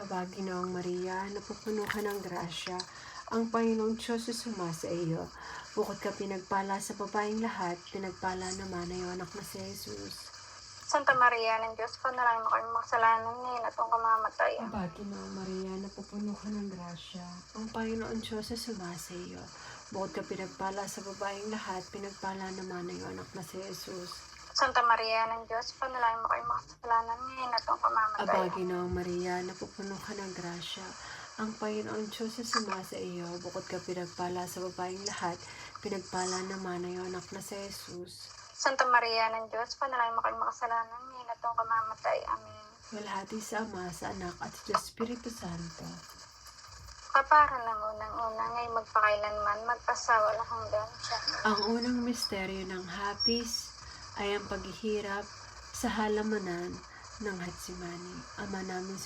Aba, Ginoong Maria, napupuno ka ng grasya. Ang Panginoong Diyos ay sumasa iyo. Bukod ka pinagpala sa babaeng lahat, pinagpala naman ay iyong anak na si Jesus. Santa Maria ng Diyos, panalangin mo kami makasalanan ngayon at kung kamamatayan. Aba, Ginoong Maria, napupuno ka ng grasya. Ang Panginoong Diyos ay sumasa iyo. Bukod ka pinagpala sa babaeng lahat, pinagpala naman ay iyong anak na si Jesus. Santa Maria ng Diyos, panalangin mo kami makasalanan ngayon at kung kamamatayan. Aba, Ginoong Maria, napupuno ka ng grasya. Ang Panginoong Diyos ay sumasa iyo. Bukod ka pinagpala sa babaeng lahat, pinagpala naman ay iyong anak na si Jesus. Santa Maria ng Diyos, panalangin mo kami makasalanan ngayon at kung kamamatay. Amen. Walhati sa Ama, sa Anak, at sa Espiritu Santo. Kapara ng unang-una, ngayon magpakailanman, magpasawalang hanggan siya. Ang unang misteryo ng hapis ay ang paghihirap sa halamanan ng Hatsimani. Ama namin